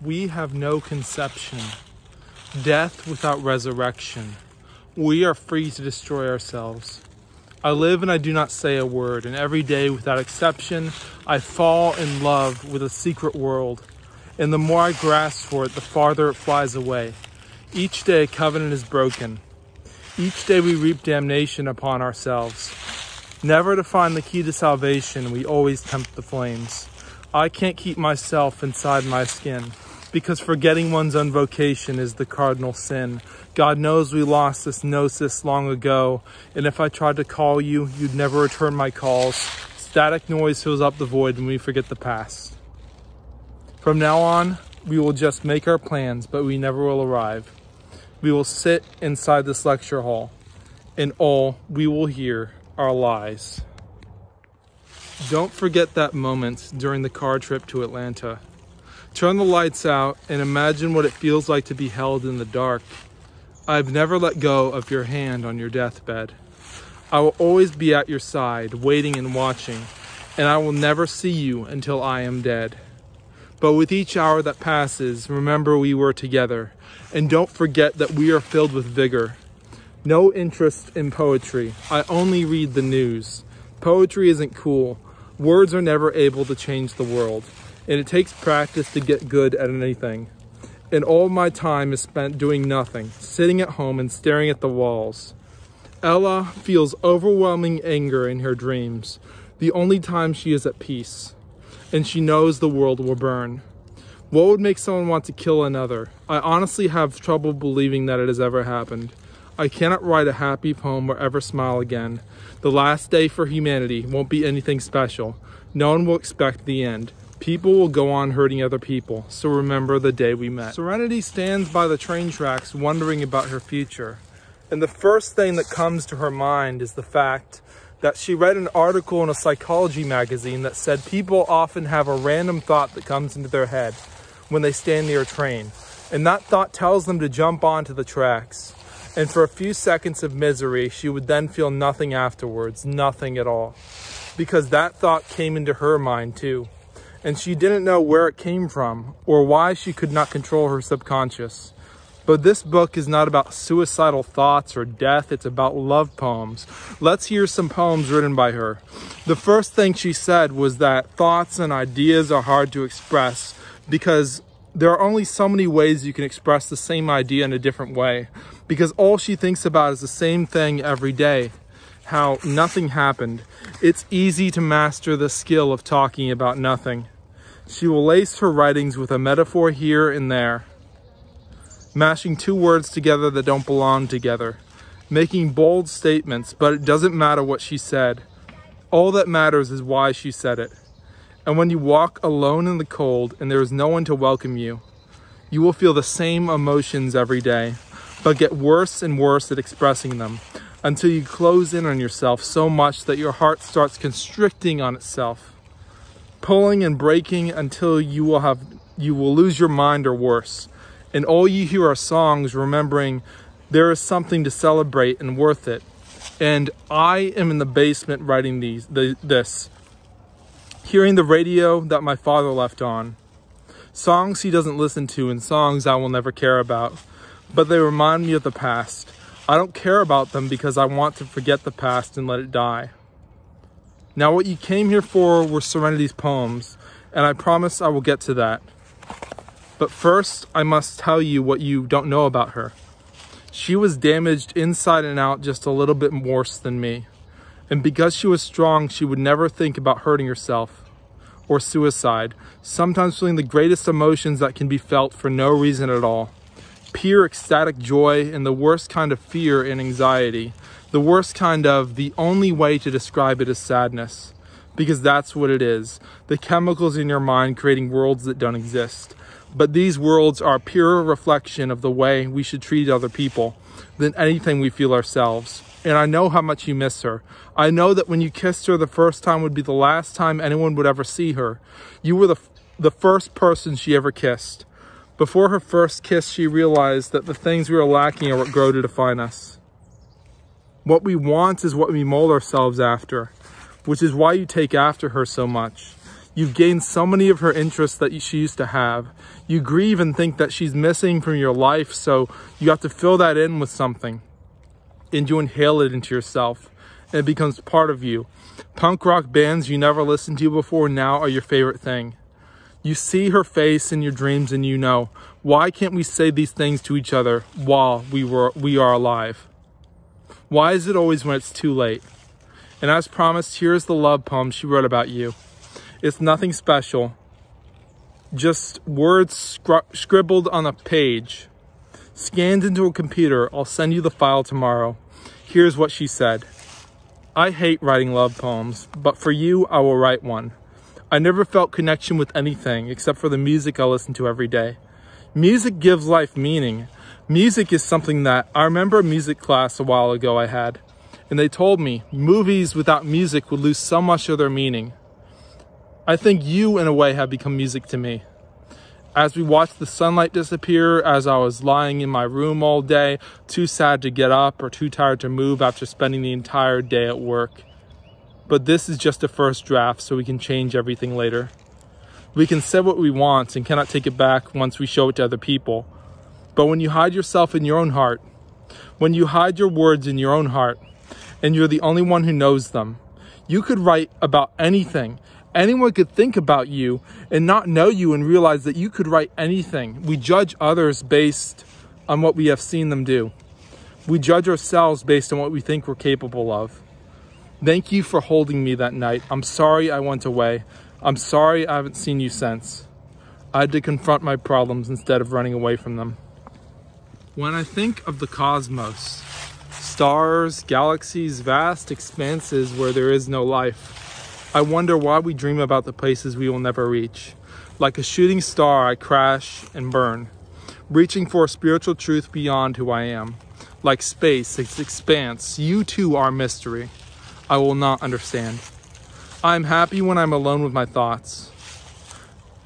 We have no conception, death without resurrection. We are free to destroy ourselves. I live and I do not say a word, and every day without exception, I fall in love with a secret world. And the more I grasp for it, the farther it flies away. Each day a covenant is broken. Each day we reap damnation upon ourselves. Never to find the key to salvation, we always tempt the flames. I can't keep myself inside my skin, because forgetting one's own vocation is the cardinal sin. God knows we lost this gnosis long ago, and if I tried to call you, you'd never return my calls. Static noise fills up the void when we forget the past. From now on, we will just make our plans, but we never will arrive. We will sit inside this lecture hall, and all we will hear are lies. Don't forget that moment during the car trip to Atlanta. Turn the lights out and imagine what it feels like to be held in the dark. I've never let go of your hand on your deathbed. I will always be at your side, waiting and watching, and I will never see you until I am dead. But with each hour that passes, remember we were together, and don't forget that we are filled with vigor. No interest in poetry. I only read the news. Poetry isn't cool. Words are never able to change the world, and it takes practice to get good at anything. And all my time is spent doing nothing, sitting at home and staring at the walls. Ella feels overwhelming anger in her dreams, the only time she is at peace, and she knows the world will burn. What would make someone want to kill another? I honestly have trouble believing that it has ever happened. I cannot write a happy poem or ever smile again. The last day for humanity won't be anything special. No one will expect the end. People will go on hurting other people, so remember the day we met. Serenity stands by the train tracks wondering about her future. And the first thing that comes to her mind is the fact that she read an article in a psychology magazine that said people often have a random thought that comes into their head when they stand near a train. And that thought tells them to jump onto the tracks. And for a few seconds of misery, she would then feel nothing afterwards, nothing at all. Because that thought came into her mind too. And she didn't know where it came from or why she could not control her subconscious. But this book is not about suicidal thoughts or death, it's about love poems. Let's hear some poems written by her. The first thing she said was that thoughts and ideas are hard to express because there are only so many ways you can express the same idea in a different way. Because all she thinks about is the same thing every day. How nothing happened. It's easy to master the skill of talking about nothing. She will lace her writings with a metaphor here and there, mashing two words together that don't belong together, making bold statements, but it doesn't matter what she said. All that matters is why she said it. And when you walk alone in the cold and there is no one to welcome you, you will feel the same emotions every day, but get worse and worse at expressing them until you close in on yourself so much that your heart starts constricting on itself, pulling and breaking until you will lose your mind or worse. And all you hear are songs remembering there is something to celebrate and worth it. And I am in the basement writing this, hearing the radio that my father left on, songs he doesn't listen to and songs I will never care about, but they remind me of the past. I don't care about them because I want to forget the past and let it die. Now what you came here for were Serenity's poems, and I promise I will get to that. But first, I must tell you what you don't know about her. She was damaged inside and out just a little bit worse than me. And because she was strong, she would never think about hurting herself or suicide, sometimes feeling the greatest emotions that can be felt for no reason at all. Pure ecstatic joy and the worst kind of fear and anxiety. The worst kind of, the only way to describe it is sadness. Because that's what it is. The chemicals in your mind creating worlds that don't exist. But these worlds are a pure reflection of the way we should treat other people than anything we feel ourselves. And I know how much you miss her. I know that when you kissed her the first time would be the last time anyone would ever see her. You were the first person she ever kissed. Before her first kiss, she realized that the things we are lacking are what grow to define us. What we want is what we mold ourselves after, which is why you take after her so much. You've gained so many of her interests that she used to have. You grieve and think that she's missing from your life, so you have to fill that in with something. And you inhale it into yourself, and it becomes part of you. Punk rock bands you never listened to before now are your favorite thing. You see her face in your dreams and you know, why can't we say these things to each other while we are alive? Why is it always when it's too late? And as promised, here's the love poem she wrote about you. It's nothing special, just words scribbled on a page, scanned into a computer. I'll send you the file tomorrow. Here's what she said. I hate writing love poems, but for you, I will write one. I never felt connection with anything except for the music I listen to every day. Music gives life meaning. Music is something that I remember a music class a while ago I had, and they told me movies without music would lose so much of their meaning. I think you, in a way, have become music to me. As we watched the sunlight disappear, as I was lying in my room all day, too sad to get up or too tired to move after spending the entire day at work. But this is just a first draft, so we can change everything later. We can say what we want and cannot take it back once we show it to other people. But when you hide yourself in your own heart, when you hide your words in your own heart, and you're the only one who knows them, you could write about anything. Anyone could think about you and not know you and realize that you could write anything. We judge others based on what we have seen them do. We judge ourselves based on what we think we're capable of. Thank you for holding me that night. I'm sorry I went away. I'm sorry I haven't seen you since. I had to confront my problems instead of running away from them. When I think of the cosmos, stars, galaxies, vast expanses where there is no life, I wonder why we dream about the places we will never reach. Like a shooting star, I crash and burn, reaching for a spiritual truth beyond who I am. Like space, its expanse, you too are mystery. I will not understand. I am happy when I'm alone with my thoughts.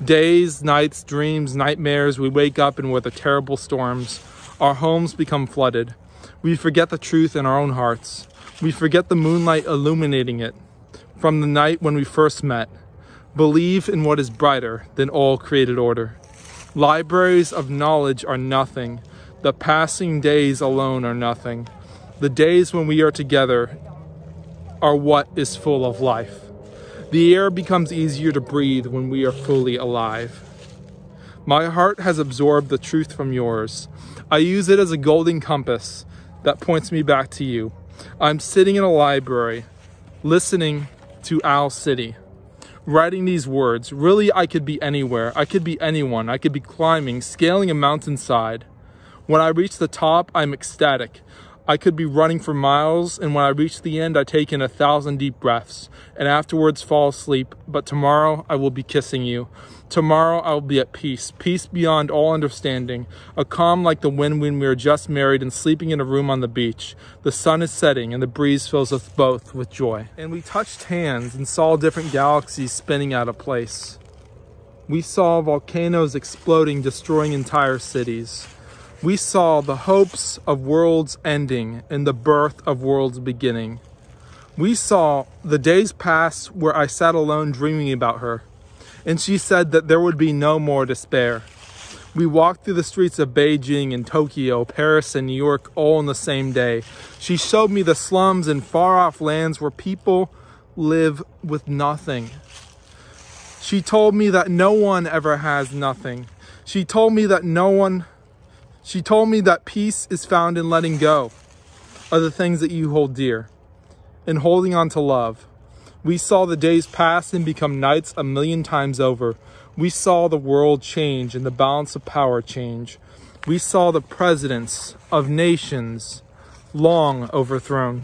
Days, nights, dreams, nightmares, we wake up and with the terrible storms, our homes become flooded. We forget the truth in our own hearts. We forget the moonlight illuminating it. From the night when we first met, believe in what is brighter than all created order. Libraries of knowledge are nothing. The passing days alone are nothing. The days when we are together are what is full of life. The air becomes easier to breathe when we are fully alive. My heart has absorbed the truth from yours. I use it as a golden compass that points me back to you. I'm sitting in a library, listening to Owl City, writing these words. Really, I could be anywhere. I could be anyone. I could be climbing, scaling a mountainside. When I reach the top, I'm ecstatic. I could be running for miles, and when I reach the end, I take in 1,000 deep breaths, and afterwards fall asleep. But tomorrow, I will be kissing you. Tomorrow, I will be at peace, peace beyond all understanding, a calm like the wind when we are just married and sleeping in a room on the beach. The sun is setting, and the breeze fills us both with joy. And we touched hands and saw different galaxies spinning out of place. We saw volcanoes exploding, destroying entire cities. We saw the hopes of worlds ending and the birth of worlds beginning. We saw the days pass where I sat alone dreaming about her, and she said that there would be no more despair. We walked through the streets of Beijing and Tokyo, Paris and New York all on the same day. She showed me the slums and far-off lands where people live with nothing. She told me that no one ever has nothing. She told me that peace is found in letting go of the things that you hold dear and holding on to love. We saw the days pass and become nights 1,000,000 times over. We saw the world change and the balance of power change. We saw the presidents of nations long overthrown.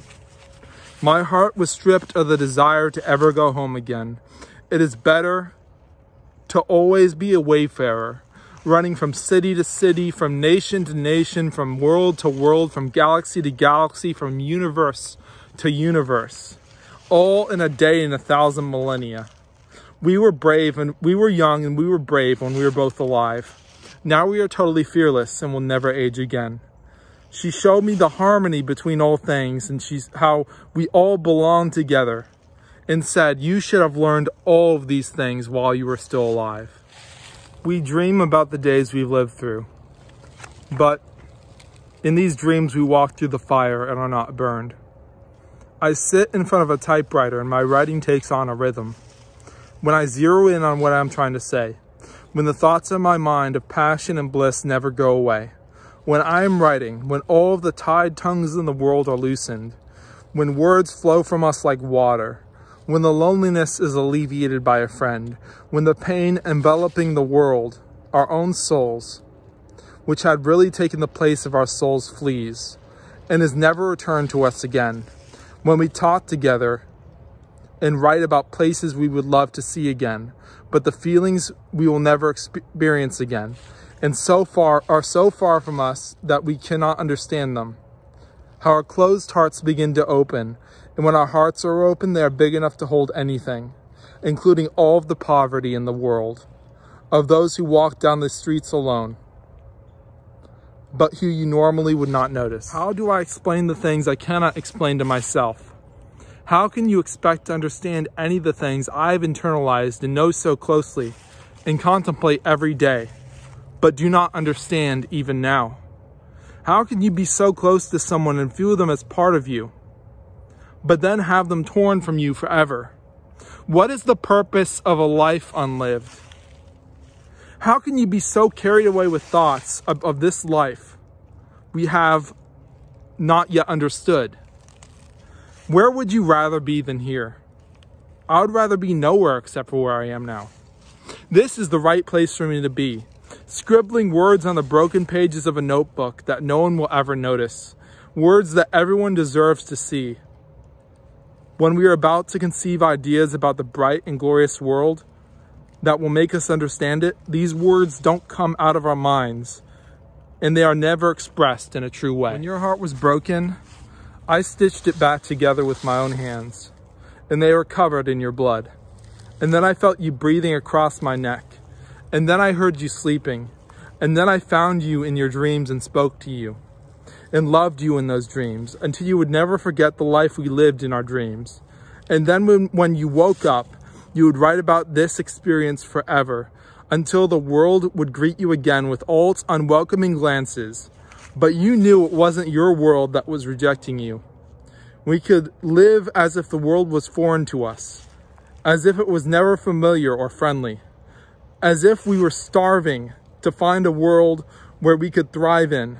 My heart was stripped of the desire to ever go home again. It is better to always be a wayfarer, running from city to city, from nation to nation, from world to world, from galaxy to galaxy, from universe to universe, all in a day in 1,000 millennia. We were brave and we were young and we were brave when we were both alive. Now we are totally fearless and will never age again. She showed me the harmony between all things and how we all belong together and said, "You should have learned all of these things while you were still alive." We dream about the days we've lived through, but in these dreams we walk through the fire and are not burned. I sit in front of a typewriter and my writing takes on a rhythm. When I zero in on what I'm trying to say, when the thoughts in my mind of passion and bliss never go away, when I am writing, when all of the tied tongues in the world are loosened, when words flow from us like water, when the loneliness is alleviated by a friend, when the pain enveloping the world, our own souls, which had really taken the place of our souls, flees, and is never returned to us again, when we talk together and write about places we would love to see again, but the feelings we will never experience again, and are so far from us that we cannot understand them. How our closed hearts begin to open, and when our hearts are open, they are big enough to hold anything, including all of the poverty in the world, of those who walk down the streets alone, but who you normally would not notice. How do I explain the things I cannot explain to myself? How can you expect to understand any of the things I've internalized and know so closely and contemplate every day, but do not understand even now? How can you be so close to someone and feel them as part of you, but then have them torn from you forever? What is the purpose of a life unlived? How can you be so carried away with thoughts of this life we have not yet understood? Where would you rather be than here? I would rather be nowhere except for where I am now. This is the right place for me to be, scribbling words on the broken pages of a notebook that no one will ever notice, words that everyone deserves to see. When we are about to conceive ideas about the bright and glorious world that will make us understand it, these words don't come out of our minds, and they are never expressed in a true way. When your heart was broken, I stitched it back together with my own hands, and they were covered in your blood. And then I felt you breathing across my neck, and then I heard you sleeping, and then I found you in your dreams and spoke to you, and loved you in those dreams, until you would never forget the life we lived in our dreams. And then when you woke up, you would write about this experience forever, until the world would greet you again with all its unwelcoming glances. But you knew it wasn't your world that was rejecting you. We could live as if the world was foreign to us, as if it was never familiar or friendly, as if we were starving to find a world where we could thrive in.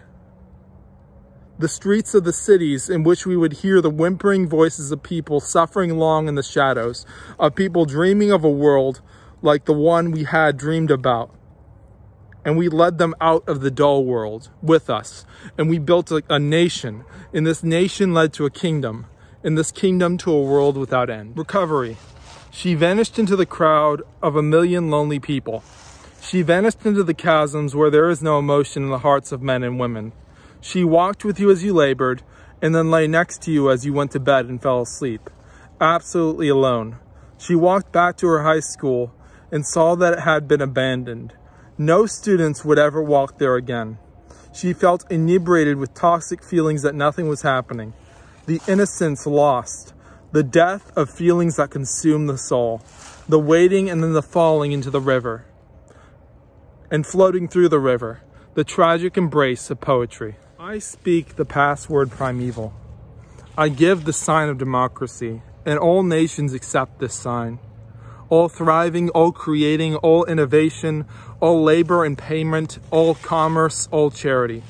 The streets of the cities in which we would hear the whimpering voices of people suffering long in the shadows, of people dreaming of a world like the one we had dreamed about. And we led them out of the dull world with us. And we built a nation. And this nation led to a kingdom. And this kingdom to a world without end. Recovery. She vanished into the crowd of a million lonely people. She vanished into the chasms where there is no emotion in the hearts of men and women. She walked with you as you labored, and then lay next to you as you went to bed and fell asleep, absolutely alone. She walked back to her high school and saw that it had been abandoned. No students would ever walk there again. She felt inebriated with toxic feelings that nothing was happening. The innocence lost. The death of feelings that consume the soul. The waiting and then the falling into the river. And floating through the river. The tragic embrace of poetry. I speak the password primeval. I give the sign of democracy, and all nations accept this sign. All thriving, all creating, all innovation, all labor and payment, all commerce, all charity.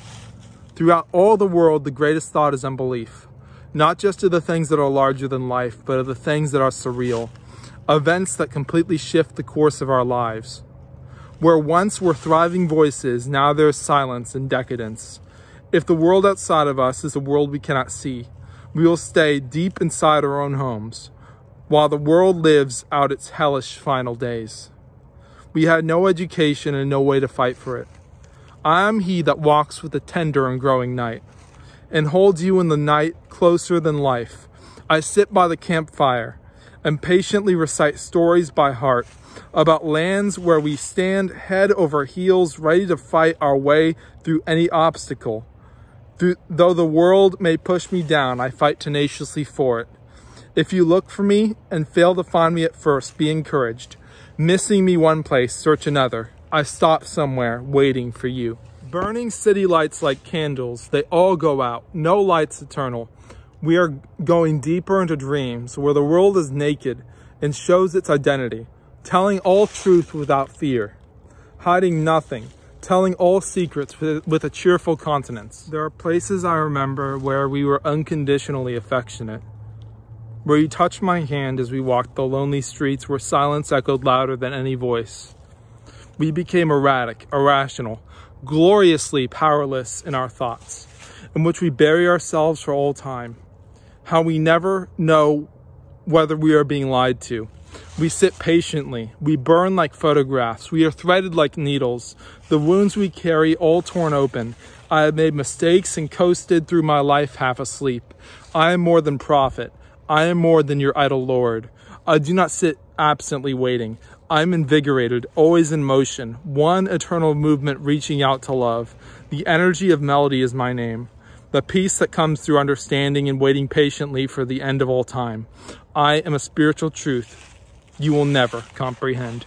Throughout all the world, the greatest thought is unbelief. Not just of the things that are larger than life, but of the things that are surreal. Events that completely shift the course of our lives. Where once were thriving voices, now there is silence and decadence. If the world outside of us is a world we cannot see, we will stay deep inside our own homes, while the world lives out its hellish final days. We had no education and no way to fight for it. I am he that walks with the tender and growing night, and holds you in the night closer than life. I sit by the campfire, and patiently recite stories by heart, about lands where we stand head over heels, ready to fight our way through any obstacle. Though the world may push me down, I fight tenaciously for it. If you look for me and fail to find me at first, be encouraged. Missing me one place, search another. I stop somewhere waiting for you. Burning city lights like candles, they all go out. No light's eternal. We are going deeper into dreams where the world is naked and shows its identity, telling all truth without fear, hiding nothing, telling all secrets with a cheerful countenance. There are places I remember where we were unconditionally affectionate, where you touched my hand as we walked the lonely streets where silence echoed louder than any voice. We became erratic, irrational, gloriously powerless in our thoughts, in which we bury ourselves for all time. How we never know whether we are being lied to. We sit patiently. We burn like photographs. We are threaded like needles. The wounds we carry all torn open. I have made mistakes and coasted through my life half asleep. I am more than prophet. I am more than your idle lord. I do not sit absently waiting. I am invigorated, always in motion. One eternal movement reaching out to love. The energy of melody is my name. The peace that comes through understanding and waiting patiently for the end of all time. I am a spiritual truth you will never comprehend.